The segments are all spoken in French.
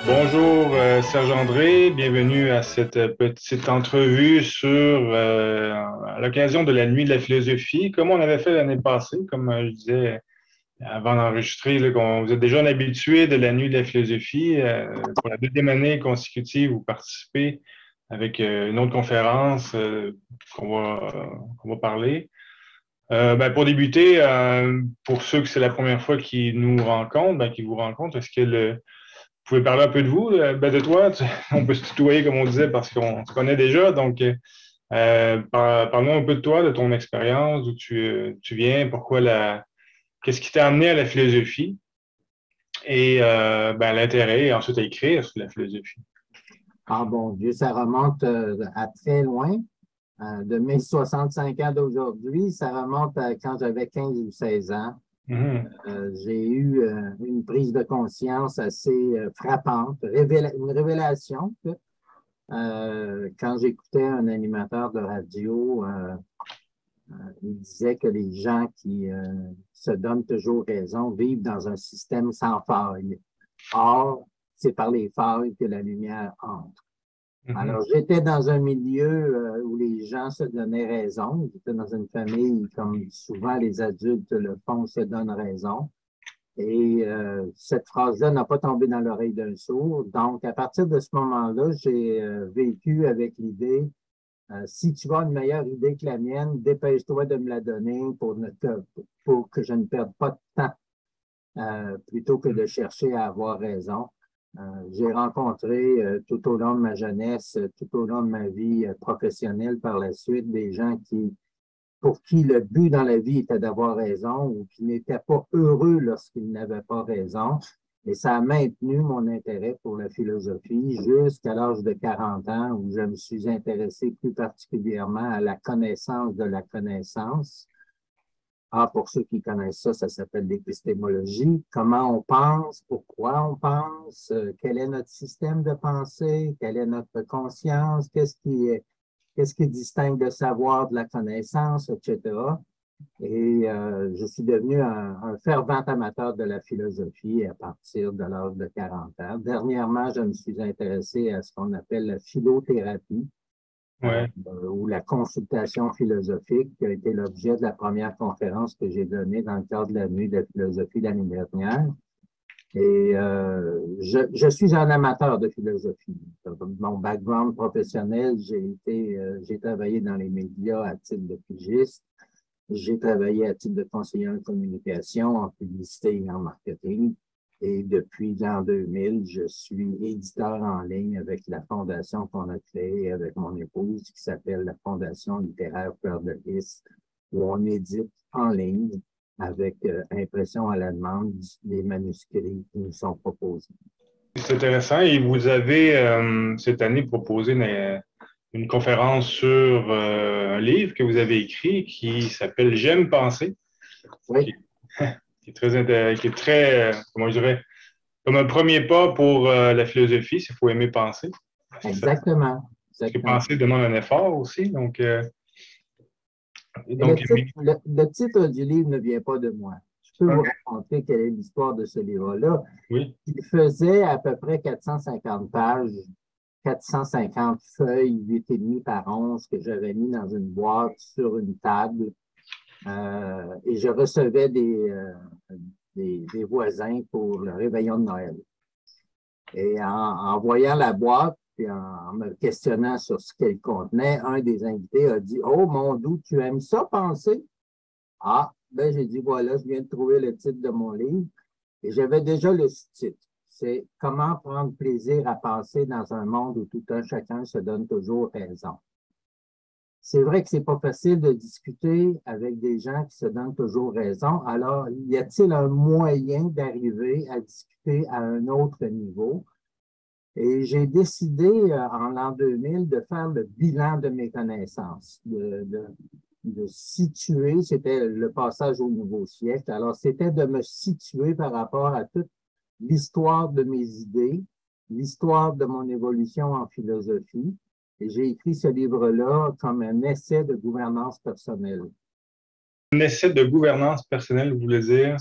Bonjour Serge André, bienvenue à cette petite entrevue à l'occasion de la Nuit de la philosophie. Comme on avait fait l'année passée, comme je disais avant d'enregistrer, là, vous êtes déjà un habitué de la Nuit de la philosophie. Pour la deuxième année consécutive, vous participez avec une autre conférence qu'on va parler. Pour débuter, pour ceux que c'est la première fois qu'ils nous rencontrent, qui vous rencontrent, est-ce que vous pouvez parler un peu de vous, de toi? On peut se tutoyer, comme on disait, parce qu'on se connaît déjà. Donc, parle-nous un peu de toi, de ton expérience, d'où tu viens, qu'est-ce qui t'a amené à la philosophie et l'intérêt, et ensuite à écrire sur la philosophie. Ah bon Dieu, ça remonte à très loin. De mes 65 ans d'aujourd'hui, ça remonte à quand j'avais 15 ou 16 ans. Mhm. J'ai eu une prise de conscience assez frappante, une révélation. Quand j'écoutais un animateur de radio, il disait que les gens qui se donnent toujours raison vivent dans un système sans faille. Or, c'est par les failles que la lumière entre. Mhm. Alors, j'étais dans un milieu où les gens se donnaient raison. J'étais dans une famille, comme souvent les adultes le font, se donnent raison. Et cette phrase-là n'a pas tombé dans l'oreille d'un sourd. Donc, à partir de ce moment-là, j'ai vécu avec l'idée, si tu as une meilleure idée que la mienne, dépêche-toi de me la donner pour que je ne perde pas de temps, plutôt que de chercher à avoir raison. J'ai rencontré tout au long de ma jeunesse, tout au long de ma vie professionnelle par la suite, des gens pour qui le but dans la vie était d'avoir raison ou qui n'étaient pas heureux lorsqu'ils n'avaient pas raison. Et ça a maintenu mon intérêt pour la philosophie jusqu'à l'âge de 40 ans où je me suis intéressé plus particulièrement à la connaissance de la connaissance. Ah, pour ceux qui connaissent ça, ça s'appelle l'épistémologie. Comment on pense, pourquoi on pense, quel est notre système de pensée, quelle est notre conscience, qu'est-ce qui distingue le savoir de la connaissance, etc. Et je suis devenu un fervent amateur de la philosophie à partir de l'âge de 40 ans. Dernièrement, je me suis intéressé à ce qu'on appelle la philothérapie, Ouais. ou la consultation philosophique, qui a été l'objet de la première conférence que j'ai donnée dans le cadre de la Nuit de la philosophie l'année dernière. Et je suis un amateur de philosophie. Mon background professionnel, j'ai travaillé dans les médias à titre de pigiste. J'ai travaillé à titre de conseiller en communication, en publicité et en marketing. Et depuis l'an 2000, je suis éditeur en ligne avec la fondation qu'on a créée avec mon épouse, qui s'appelle la Fondation littéraire Fleur de Lys, où on édite en ligne avec impression à la demande des manuscrits qui nous sont proposés. C'est intéressant. Et vous avez cette année proposé une conférence sur un livre que vous avez écrit qui s'appelle J'aime penser, Oui, qui, qui est très, comment je dirais, comme un premier pas pour la philosophie, s'il faut aimer penser. exactement. Parce que Exactement. penser demande un effort aussi. Donc, Et donc le titre du livre ne vient pas de moi. Je peux vous OK, raconter quelle est l'histoire de ce livre-là. oui. Il faisait à peu près 450 pages, 450 feuilles, 8,5 par 11 que j'avais mis dans une boîte sur une table. Et je recevais des voisins pour le réveillon de Noël. Et en voyant la boîte, puis en me questionnant sur ce qu'elle contenait, un des invités a dit: Oh, mon doux, tu aimes ça penser? Ah, ben j'ai dit: Voilà, je viens de trouver le titre de mon livre. Et j'avais déjà le sous-titre. C'est Comment prendre plaisir à penser dans un monde où tout un chacun se donne toujours raison. C'est vrai que c'est pas facile de discuter avec des gens qui se donnent toujours raison. Alors, y a-t-il un moyen d'arriver à discuter à un autre niveau? Et j'ai décidé en l'an 2000 de faire le bilan de mes connaissances, de situer, c'était le passage au nouveau siècle. Alors, c'était de me situer par rapport à toute l'histoire de mes idées, l'histoire de mon évolution en philosophie. Et j'ai écrit ce livre-là comme un essai de gouvernance personnelle. Un essai de gouvernance personnelle, vous voulez dire?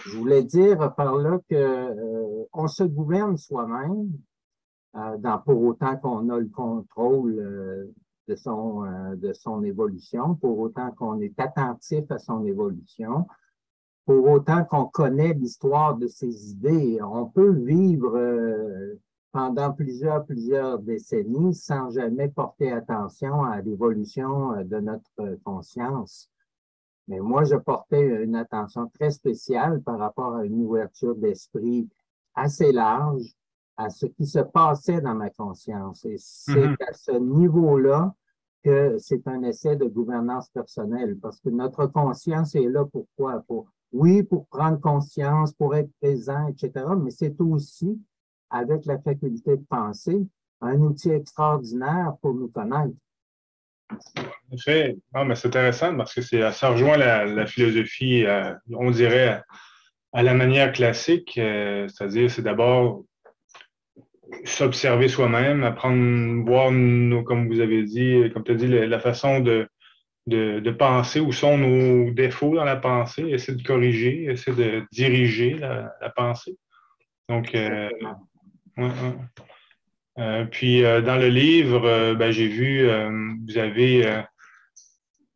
Je voulais dire par là que on se gouverne soi-même, pour autant qu'on a le contrôle de son évolution, pour autant qu'on est attentif à son évolution, pour autant qu'on connaît l'histoire de ses idées. On peut vivre pendant plusieurs décennies sans jamais porter attention à l'évolution de notre conscience. Mais moi, je portais une attention très spéciale par rapport à une ouverture d'esprit assez large à ce qui se passait dans ma conscience. Et c'est Mhm. à ce niveau-là que c'est un essai de gouvernance personnelle, parce que notre conscience est là pourquoi? Oui, pour prendre conscience, pour être présent, etc., mais c'est aussi, avec la faculté de penser, un outil extraordinaire pour nous connaître. En effet, non, mais c'est intéressant parce que ça rejoint la philosophie, on dirait, à la manière classique, c'est-à-dire c'est d'abord s'observer soi-même, apprendre, voir, comme vous avez dit, comme tu as dit, la façon de penser, où sont nos défauts dans la pensée, essayer de corriger, essayer de diriger la pensée. Donc, Exactement. ouais, ouais. Puis dans le livre, ben, j'ai vu, vous avez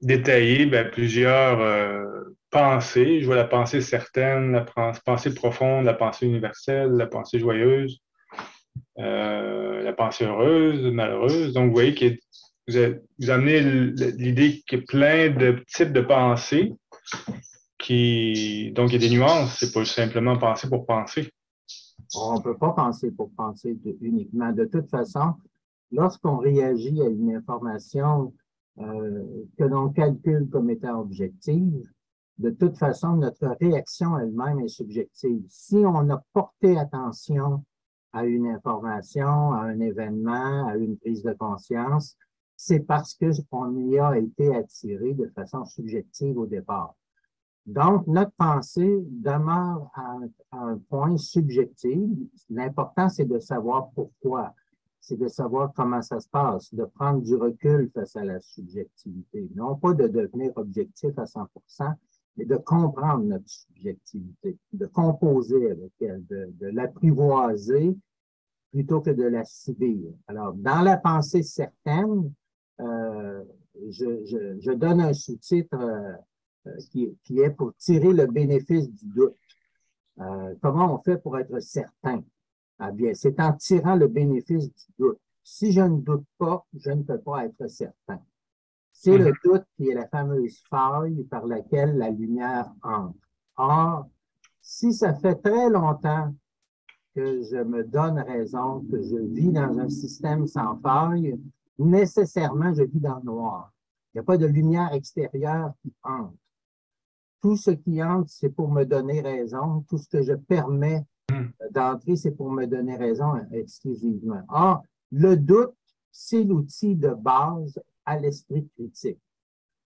détaillé ben, plusieurs pensées. Je vois la pensée certaine, la pensée profonde, la pensée universelle, la pensée joyeuse, la pensée heureuse, malheureuse. Donc, vous voyez que vous amenez l'idée qu'il y a plein de types de pensées donc il y a des nuances. C'est pas simplement penser pour penser. On ne peut pas penser pour penser uniquement. De toute façon, lorsqu'on réagit à une information que l'on calcule comme étant objective, de toute façon, notre réaction elle-même est subjective. Si on a porté attention à une information, à un événement, à une prise de conscience, c'est parce qu'on y a été attiré de façon subjective au départ. Donc, notre pensée demeure à un point subjectif. L'important, c'est de savoir pourquoi. C'est de savoir comment ça se passe, de prendre du recul face à la subjectivité. Non pas de devenir objectif à 100%, mais de comprendre notre subjectivité, de composer avec elle, de l'apprivoiser plutôt que de la subir. Alors, dans la pensée certaine, euh, je donne un sous-titre qui est pour tirer le bénéfice du doute. Comment on fait pour être certain? Ah bien, c'est en tirant le bénéfice du doute. Si je ne doute pas, je ne peux pas être certain. C'est le Mhm. doute qui est la fameuse faille par laquelle la lumière entre. Or, si ça fait très longtemps que je me donne raison, que je vis dans un système sans faille, nécessairement, je vis dans le noir. Il n'y a pas de lumière extérieure qui entre. Tout ce qui entre, c'est pour me donner raison. Tout ce que je permets d'entrer, c'est pour me donner raison exclusivement. Or, le doute, c'est l'outil de base à l'esprit critique.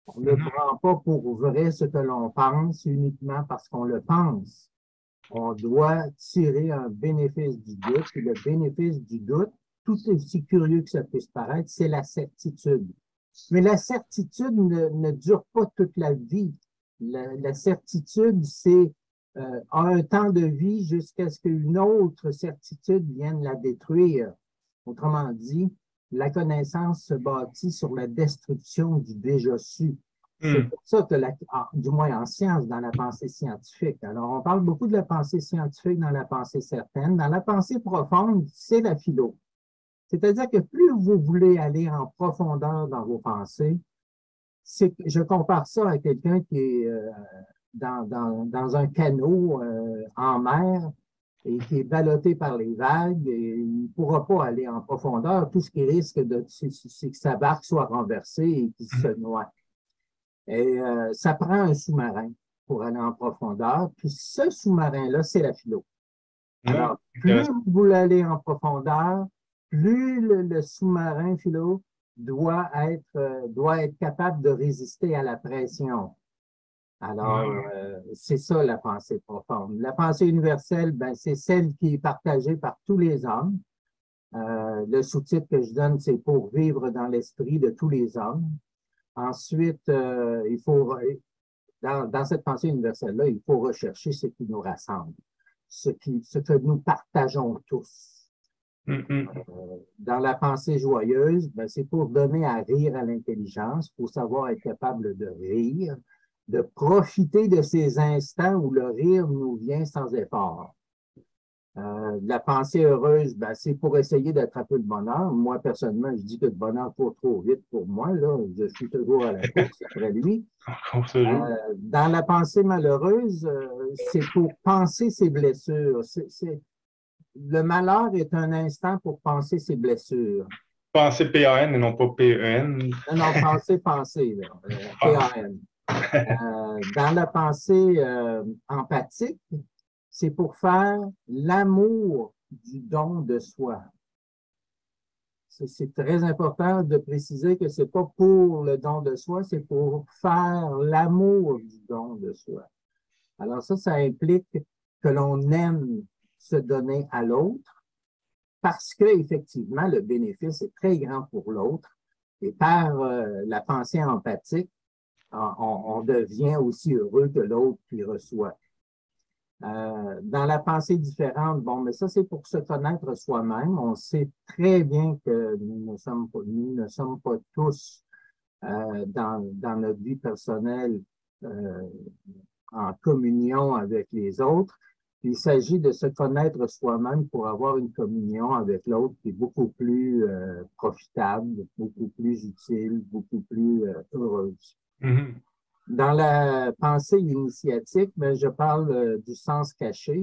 On ne Mhm. prend pas pour vrai ce que l'on pense uniquement parce qu'on le pense. On doit tirer un bénéfice du doute. Et le bénéfice du doute, tout aussi curieux que ça puisse paraître, c'est la certitude. Mais la certitude ne dure pas toute la vie. La certitude, c'est un temps de vie jusqu'à ce qu'une autre certitude vienne la détruire. Autrement dit, la connaissance se bâtit sur la destruction du déjà su. C'est Mhm. pour ça que, du moins en science, dans la pensée scientifique. Alors, on parle beaucoup de la pensée scientifique dans la pensée certaine. Dans la pensée profonde, c'est la philo. C'est-à-dire que plus vous voulez aller en profondeur dans vos pensées, je compare ça à quelqu'un qui est dans un canot en mer et qui est ballotté par les vagues et il ne pourra pas aller en profondeur. Tout ce qui risque, c'est que sa barque soit renversée et qu'il se noie. Et ça prend un sous-marin pour aller en profondeur. Puis ce sous-marin-là, c'est la philo. Ouais, Alors, plus intéressant. vous voulez aller en profondeur, plus le sous-marin philo doit être capable de résister à la pression. Alors, Ouais. c'est ça la pensée profonde. La pensée universelle, ben, c'est celle qui est partagée par tous les hommes. Le sous-titre que je donne, c'est pour vivre dans l'esprit de tous les hommes. Ensuite, dans cette pensée universelle-là, il faut rechercher ce qui nous rassemble, ce que nous partageons tous. Dans la pensée joyeuse, ben, c'est pour donner à rire à l'intelligence, pour savoir être capable de rire, de profiter de ces instants où le rire nous vient sans effort. La pensée heureuse, ben, c'est pour essayer d'attraper le bonheur. Moi, personnellement, je dis que le bonheur court trop vite pour moi. Là. Je suis toujours à la course après lui. Dans la pensée malheureuse, c'est pour penser ses blessures. Le malheur est un instant pour penser ses blessures. Penser P-A-N et non pas P-E-N. Non, penser, là, P-A-N. Dans la pensée empathique, c'est pour faire l'amour du don de soi. C'est très important de préciser que c'est pas pour le don de soi, c'est pour faire l'amour du don de soi. Alors ça implique que l'on aime se donner à l'autre parce que effectivement le bénéfice est très grand pour l'autre et par la pensée empathique, on devient aussi heureux que l'autre qui reçoit. Dans la pensée différente, bon, mais ça, c'est pour se connaître soi-même. On sait très bien que nous ne sommes pas tous dans notre vie personnelle en communion avec les autres. Il s'agit de se connaître soi-même pour avoir une communion avec l'autre qui est beaucoup plus profitable, beaucoup plus utile, beaucoup plus heureuse. Dans la pensée initiatique, ben, je parle du sens caché.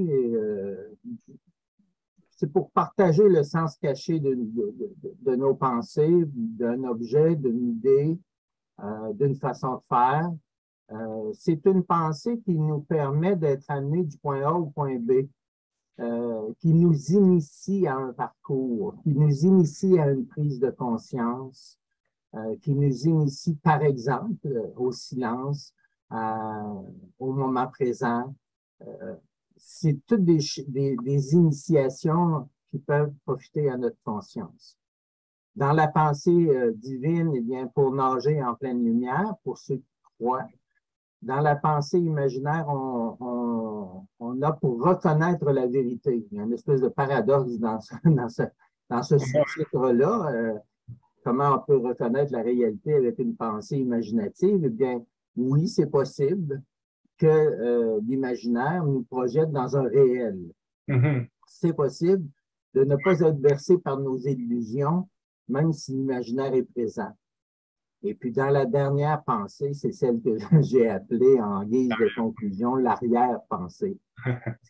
C'est pour partager le sens caché de nos pensées, d'un objet, d'une idée, d'une façon de faire. C'est une pensée qui nous permet d'être amenés du point A au point B, qui nous initie à un parcours, qui nous initie à une prise de conscience, qui nous initie, par exemple, au silence, au moment présent. C'est toutes des initiations qui peuvent profiter à notre conscience. Dans la pensée divine, eh bien, pour nager en pleine lumière, pour ceux qui croient. Dans la pensée imaginaire, on a pour reconnaître la vérité. Il y a une espèce de paradoxe dans ce sous-titre-là. Comment on peut reconnaître la réalité avec une pensée imaginative? Eh bien, oui, c'est possible que l'imaginaire nous projette dans un réel. C'est possible de ne pas être bercé par nos illusions, même si l'imaginaire est présent. Et puis, dans la dernière pensée, c'est celle que j'ai appelée en guise de conclusion l'arrière-pensée.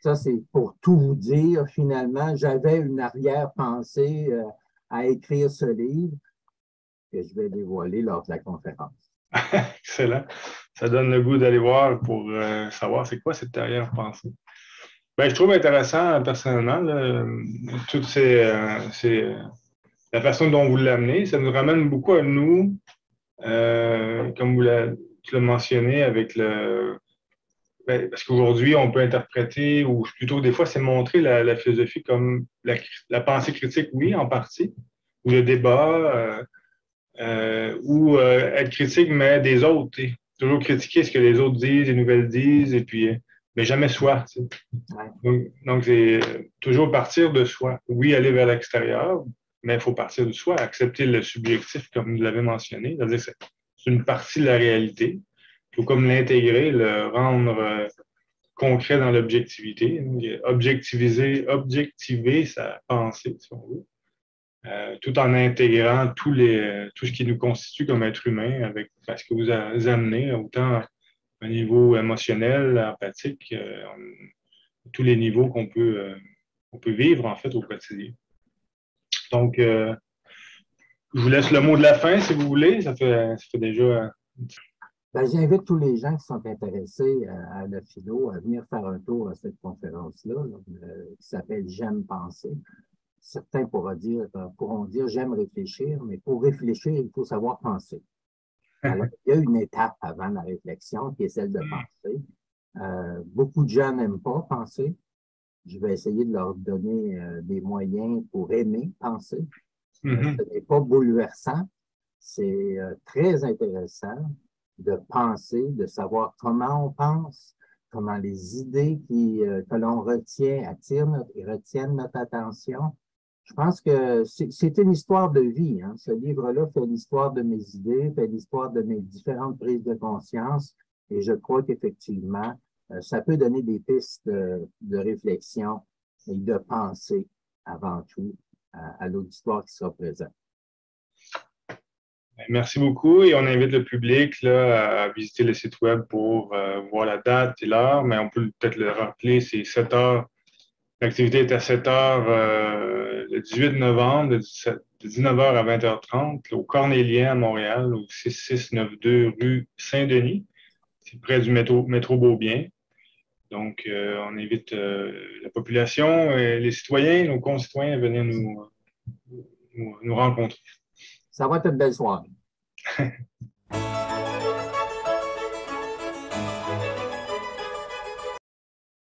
Ça, c'est pour tout vous dire. Finalement, j'avais une arrière-pensée à écrire ce livre que je vais dévoiler lors de la conférence. Excellent. Ça donne le goût d'aller voir pour savoir c'est quoi cette arrière-pensée. Ben, je trouve intéressant, personnellement, toute la façon dont vous l'amenez. Ça nous ramène beaucoup à nous, comme tu l'as mentionné, avec parce qu'aujourd'hui, on peut interpréter, ou plutôt des fois, c'est montrer la philosophie comme la pensée critique, oui, en partie, ou le débat, ou être critique, mais des autres. T'sais. Toujours critiquer ce que les autres disent, les nouvelles disent, et puis, mais jamais soi. Donc, c'est toujours partir de soi. Oui, aller vers l'extérieur, mais il faut partir de soi, accepter le subjectif, comme vous l'avez mentionné. C'est-à-dire que c'est une partie de la réalité. Il faut comme l'intégrer, le rendre concret dans l'objectivité, objectiver sa pensée, si on veut. Tout en intégrant tout ce qui nous constitue comme être humain avec ce que vous amenez, autant au niveau émotionnel, empathique, tous les niveaux qu'on peut vivre en fait au quotidien. Donc, je vous laisse le mot de la fin si vous voulez. Ça fait déjà. Ben, j'invite tous les gens qui sont intéressés à la philo à venir faire un tour à cette conférence-là, qui s'appelle J'aime penser. Certains pourront dire j'aime réfléchir, mais pour réfléchir, il faut savoir penser. Alors, il y a une étape avant la réflexion qui est celle de penser. Beaucoup de gens n'aiment pas penser. Je vais essayer de leur donner des moyens pour aimer penser. Ce n'est pas bouleversant, c'est très intéressant. de penser, de savoir comment on pense, comment les idées que l'on retient retiennent notre attention. Je pense que c'est une histoire de vie. Hein. Ce livre-là fait l'histoire de mes idées, fait l'histoire de mes différentes prises de conscience. Et je crois qu'effectivement, ça peut donner des pistes de réflexion et de pensée avant tout à l'auditoire qui sera présent. Merci beaucoup et on invite le public là, à visiter le site web pour voir la date et l'heure, mais on peut peut-être le rappeler, c'est 7 heures. L'activité est à 7 heures le 18 novembre, de 19h à 20h30, au Cornélien à Montréal, au 6692 rue Saint-Denis. C'est près du métro Beaubien. Donc, on invite la population, les citoyens, nos concitoyens à venir nous rencontrer. Ça va être une belle soirée.